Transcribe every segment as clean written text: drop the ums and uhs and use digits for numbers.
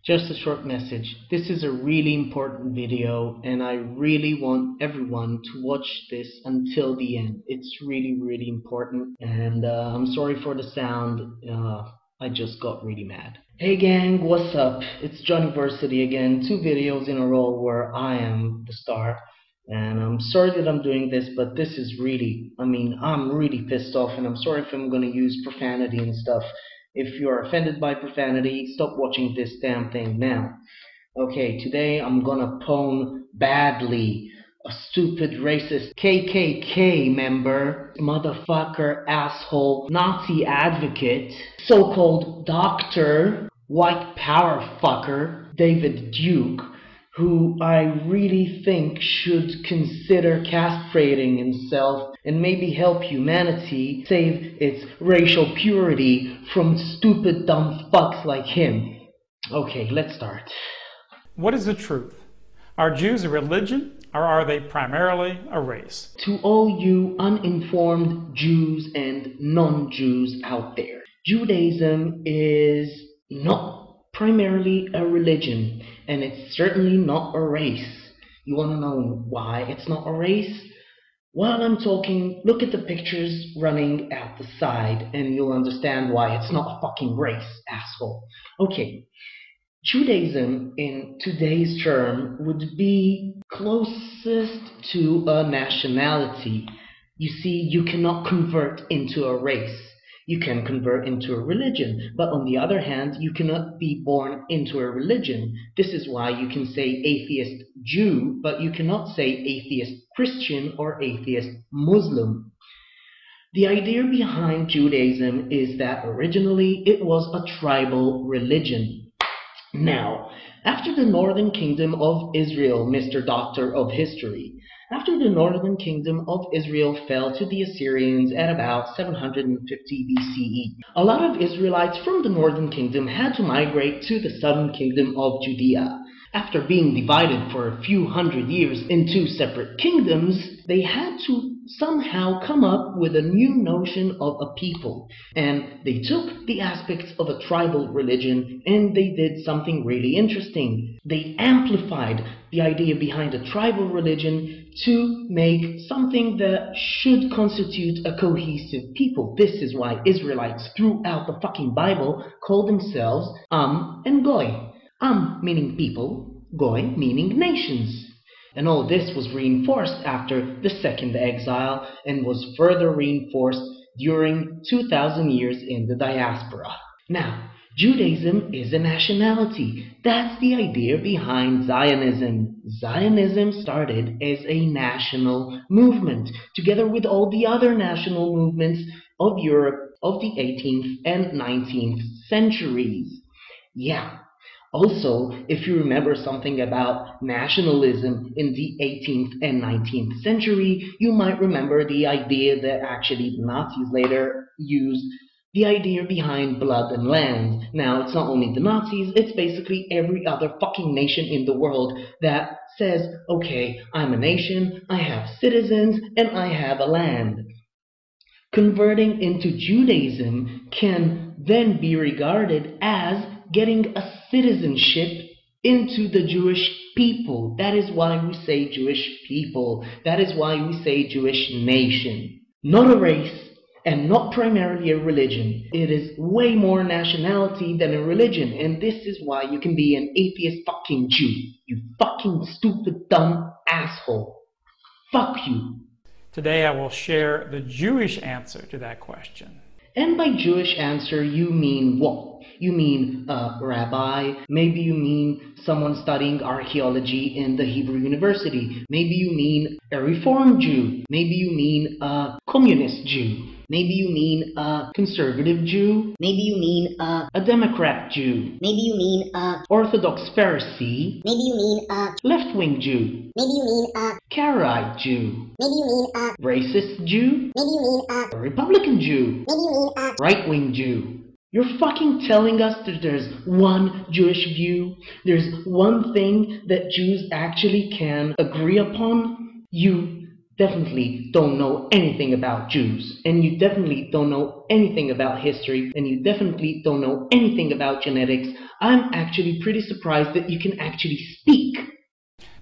Just a short message. This is a really important video and I really want everyone to watch this until the end. It's really important, and I'm sorry for the sound. I just got really mad. Hey gang, what's up? It's Johnnyversity again. 2 videos in a row where I am the star. And I'm sorry that I'm doing this, but this is really, I'm really pissed off, and I'm sorry if I'm gonna use profanity and stuff. If you're offended by profanity, stop watching this damn thing now. Okay, today I'm gonna pwn badly a stupid racist KKK member, motherfucker, asshole, Nazi advocate, so-called doctor, white power fucker, David Duke, who I really think should consider castrating himself and maybe help humanity save its racial purity from stupid dumb fucks like him. Okay, let's start. What is the truth? Are Jews a religion, or are they primarily a race? To all you uninformed Jews and non-Jews out there, Judaism is not primarily a religion, and it's certainly not a race. You want to know why it's not a race? While I'm talking, look at the pictures running at the side and you'll understand why it's not a fucking race, asshole. Okay, Judaism in today's term would be closest to a nationality. You see, you cannot convert into a race. You can convert into a religion, but on the other hand, you cannot be born into a religion. This is why you can say atheist Jew, but you cannot say atheist Christian or atheist Muslim. The idea behind Judaism is that originally it was a tribal religion. Now, after the Northern Kingdom of Israel, Mr. Doctor of History, after the Northern Kingdom of Israel fell to the Assyrians at about 750 BCE, a lot of Israelites from the Northern Kingdom had to migrate to the Southern Kingdom of Judea. After being divided for a few hundred years into separate kingdoms, they had to somehow come up with a new notion of a people. And they took the aspects of a tribal religion and they did something really interesting. They amplified the idea behind a tribal religion to make something that should constitute a cohesive people. This is why Israelites throughout the fucking Bible call themselves and Goy. Meaning people, Goy meaning nations. And all this was reinforced after the Second Exile and was further reinforced during 2,000 years in the diaspora. Now, Judaism is a nationality. That's the idea behind Zionism. Zionism started as a national movement, together with all the other national movements of Europe of the 18th and 19th centuries. Yeah. Also, if you remember something about nationalism in the 18th and 19th century, you might remember the idea that actually the Nazis later used, the idea behind blood and land. Now, it's not only the Nazis, it's basically every other fucking nation in the world that says, okay, I'm a nation, I have citizens, and I have a land. Converting into Judaism can then be regarded as getting a citizenship into the Jewish people. That is why we say Jewish people. That is why we say Jewish nation. Not a race and not primarily a religion. It is way more nationality than a religion, and this is why you can be an atheist fucking Jew. You fucking stupid dumb asshole. Fuck you. Today I will share the Jewish answer to that question. And by Jewish answer, you mean what? You mean a rabbi? Maybe you mean someone studying archaeology in the Hebrew University. Maybe you mean a Reform Jew. Maybe you mean a communist Jew. Maybe you mean a conservative Jew. Maybe you mean a Democrat Jew. Maybe you mean Orthodox Pharisee. Maybe you mean left-wing Jew. Maybe you mean Karaite Jew. Maybe you mean racist Jew. Maybe you mean a Republican Jew. Maybe you mean right-wing Jew. You're fucking telling us that there's one Jewish view? There's one thing that Jews actually can agree upon? You definitely don't know anything about Jews, and you definitely don't know anything about history, and you definitely don't know anything about genetics. I'm actually pretty surprised that you can actually speak.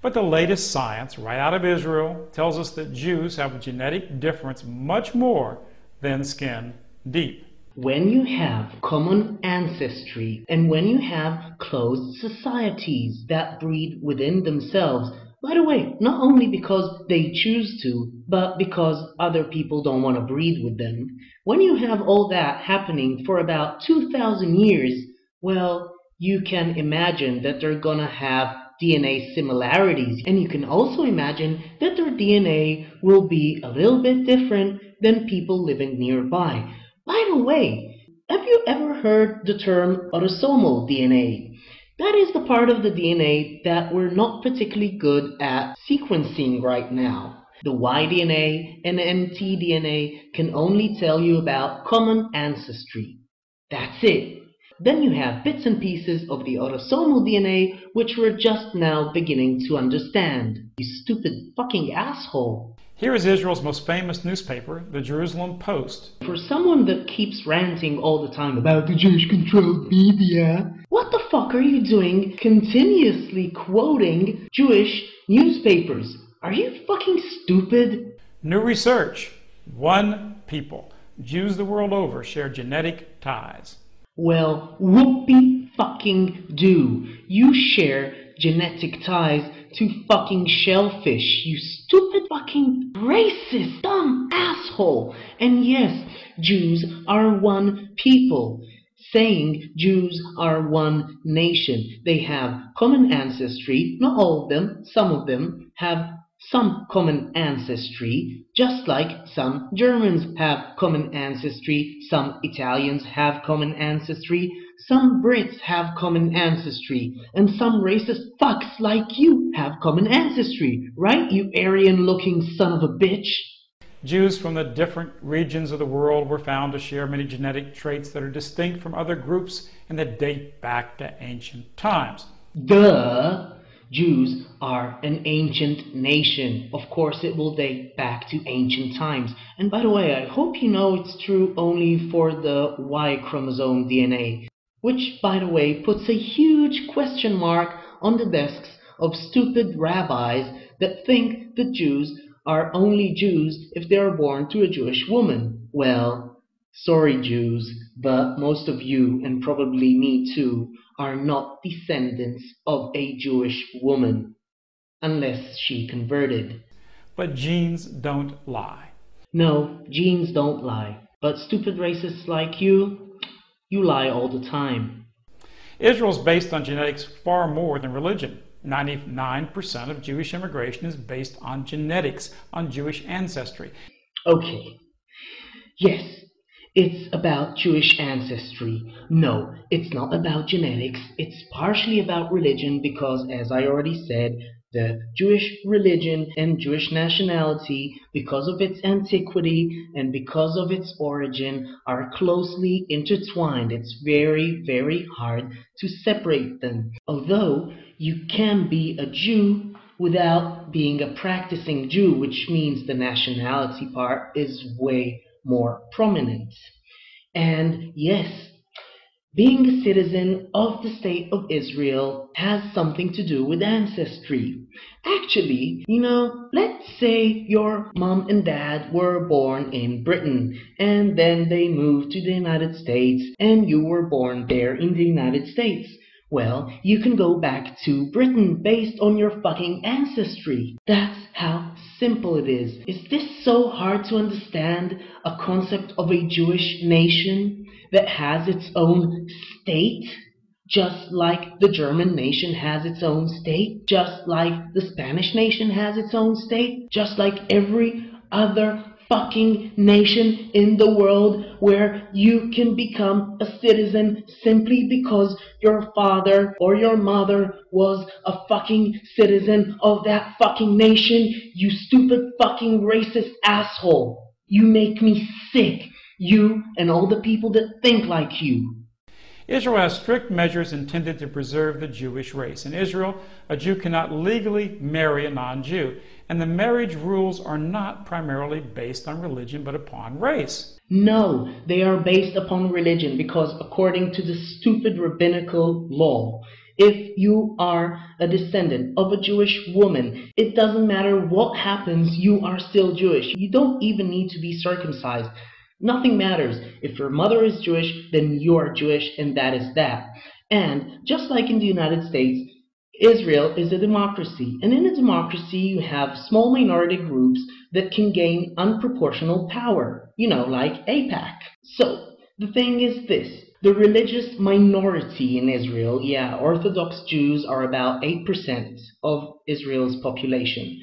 But the latest science, right out of Israel, tells us that Jews have a genetic difference much more than skin deep. When you have common ancestry and when you have closed societies that breed within themselves, by the way, not only because they choose to, but because other people don't want to breed with them, when you have all that happening for about 2,000 years, well, you can imagine that they're gonna have DNA similarities, and you can also imagine that their DNA will be a little bit different than people living nearby. By the way, have you ever heard the term autosomal DNA? That is the part of the DNA that we're not particularly good at sequencing right now. The Y-DNA and the mtDNA can only tell you about common ancestry. That's it. Then you have bits and pieces of the autosomal DNA which we're just now beginning to understand. You stupid fucking asshole. Here is Israel's most famous newspaper, the Jerusalem Post. For someone that keeps ranting all the time about the Jewish-controlled media, what the fuck are you doing continuously quoting Jewish newspapers? Are you fucking stupid? New research. One people. Jews the world over share genetic ties. Well, whoopee fucking do. You share genetic ties to fucking shellfish, you stupid fucking racist, dumb asshole. And yes, Jews are one people. Saying Jews are one nation. They have common ancestry, not all of them, some of them have some common ancestry, just like some Germans have common ancestry, some Italians have common ancestry, some Brits have common ancestry, and some racist fucks like you have common ancestry, right, you Aryan-looking son of a bitch? Jews from the different regions of the world were found to share many genetic traits that are distinct from other groups and that date back to ancient times. Duh! Jews are an ancient nation. Of course it will date back to ancient times. And by the way, I hope you know it's true only for the Y chromosome DNA. Which, by the way, puts a huge question mark on the desks of stupid rabbis that think that Jews are only Jews if they are born to a Jewish woman. Well, sorry Jews, but most of you, and probably me too, are not descendants of a Jewish woman, unless she converted. But genes don't lie. No, genes don't lie. But stupid racists like you lie all the time. Israel is based on genetics far more than religion. 99% of Jewish immigration is based on genetics, on Jewish ancestry. Okay. Yes, it's about Jewish ancestry. No, it's not about genetics. It's partially about religion because, as I already said, the Jewish religion and Jewish nationality, because of its antiquity and because of its origin, are closely intertwined. It's very, very hard to separate them. Although you can be a Jew without being a practicing Jew, which means the nationality part is way more prominent. And yes, being a citizen of the state of Israel has something to do with ancestry. Actually, let's say your mom and dad were born in Britain and then they moved to the United States and you were born there in the United States. Well, you can go back to Britain based on your fucking ancestry. That's how simple it is. Is this so hard to understand? A concept of a Jewish nation that has its own state? Just like the German nation has its own state? Just like the Spanish nation has its own state? Just like every other fucking nation in the world where you can become a citizen simply because your father or your mother was a fucking citizen of that fucking nation, you stupid fucking racist asshole. You make me sick. You and all the people that think like you. Israel has strict measures intended to preserve the Jewish race. In Israel, a Jew cannot legally marry a non-Jew, and the marriage rules are not primarily based on religion but upon race. No, they are based upon religion because according to the stupid rabbinical law, if you are a descendant of a Jewish woman, it doesn't matter what happens, you are still Jewish. You don't even need to be circumcised. Nothing matters. If your mother is Jewish, then you are Jewish, and that is that. And just like in the United States, Israel is a democracy, and in a democracy you have small minority groups that can gain unproportional power, like AIPAC. So, the thing is this. The religious minority in Israel, Orthodox Jews are about 8% of Israel's population.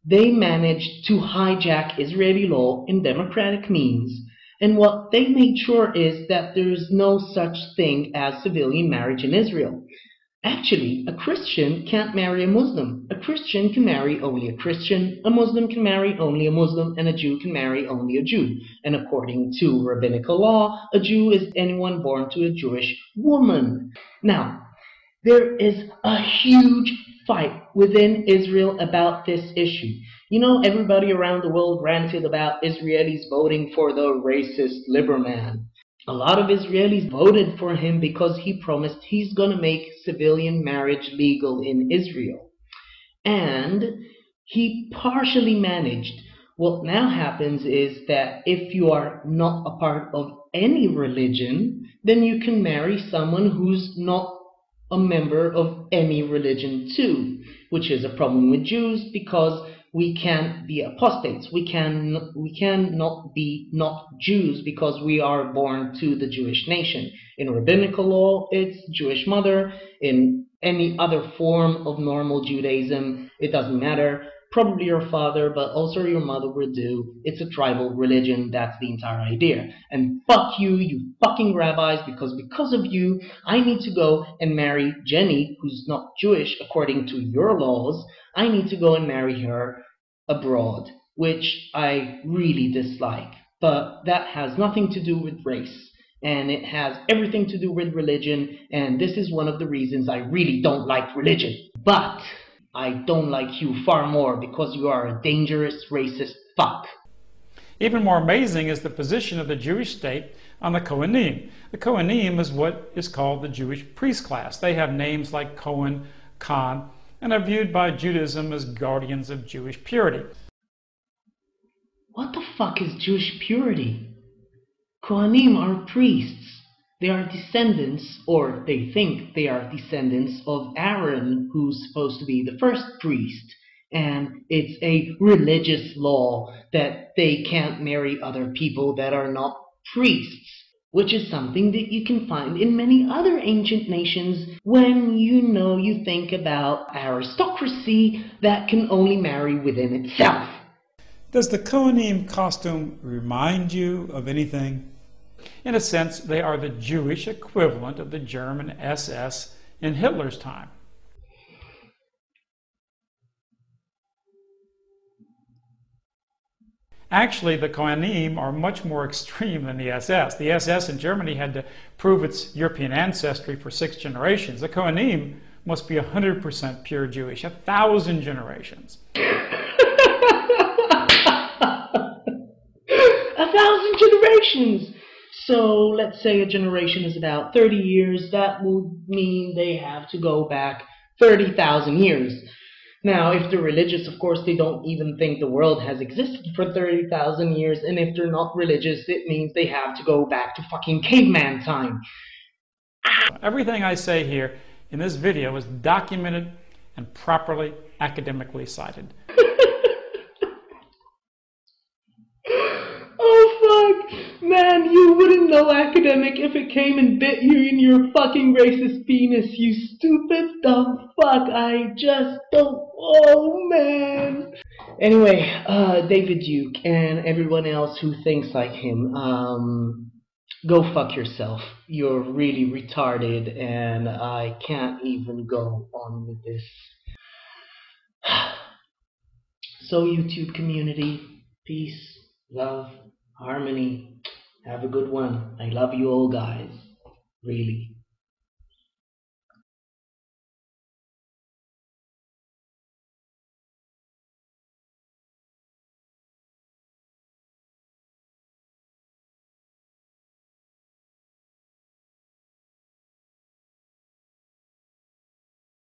They managed to hijack Israeli law in democratic means, and what they made sure is that there is no such thing as civilian marriage in Israel. Actually, a Christian can't marry a Muslim. A Christian can marry only a Christian, a Muslim can marry only a Muslim, and a Jew can marry only a Jew. And according to rabbinical law, a Jew is anyone born to a Jewish woman. Now, there is a huge fight within Israel about this issue. Everybody around the world ranted about Israelis voting for the racist Lieberman. A lot of Israelis voted for him because he promised he's going to make civilian marriage legal in Israel. And he partially managed. What now happens is that if you are not a part of any religion, then you can marry someone who's not a member of any religion too, which is a problem with Jews because we can't be apostates. We cannot be not Jews because we are born to the Jewish nation. In rabbinical law, it's Jewish mother. In any other form of normal Judaism, it doesn't matter. Probably your father, but also your mother will do. It's a tribal religion. That's the entire idea. And fuck you, you fucking rabbis, because of you, I need to go and marry Jenny, who's not Jewish according to your laws. I need to go and marry her abroad, which I really dislike. But that has nothing to do with race. And it has everything to do with religion. And this is one of the reasons I really don't like religion. But I don't like you far more because you are a dangerous racist fuck. Even more amazing is the position of the Jewish state on the Kohanim. The Kohanim is what is called the Jewish priest class. They have names like Cohen, Khan, and are viewed by Judaism as guardians of Jewish purity. What the fuck is Jewish purity? Kohanim are priests. They are descendants, or they think they are descendants of Aaron, who's supposed to be the first priest. And it's a religious law that they can't marry other people that are not priests, which is something that you can find in many other ancient nations when you think about aristocracy that can only marry within itself. Does the Kohanim costume remind you of anything? In a sense, they are the Jewish equivalent of the German SS in Hitler's time. Actually, the Kohanim are much more extreme than the SS. The SS in Germany had to prove its European ancestry for 6 generations. The Kohanim must be 100% pure Jewish, 1,000 generations. 1,000 generations! So let's say a generation is about 30 years. That would mean they have to go back 30,000 years. Now, if they're religious, of course, they don't even think the world has existed for 30,000 years. And if they're not religious, it means they have to go back to fucking caveman time. Everything I say here in this video is documented and properly academically cited. Oh fuck! Man, you wouldn't know academic if it came and bit you in your fucking racist penis, you stupid dumb fuck. I just don't... Oh man! Anyway, David Duke and everyone else who thinks like him, go fuck yourself. You're really retarded and I can't even go on with this. So YouTube community, peace, love, harmony. Have a good one. I love you all guys. Really.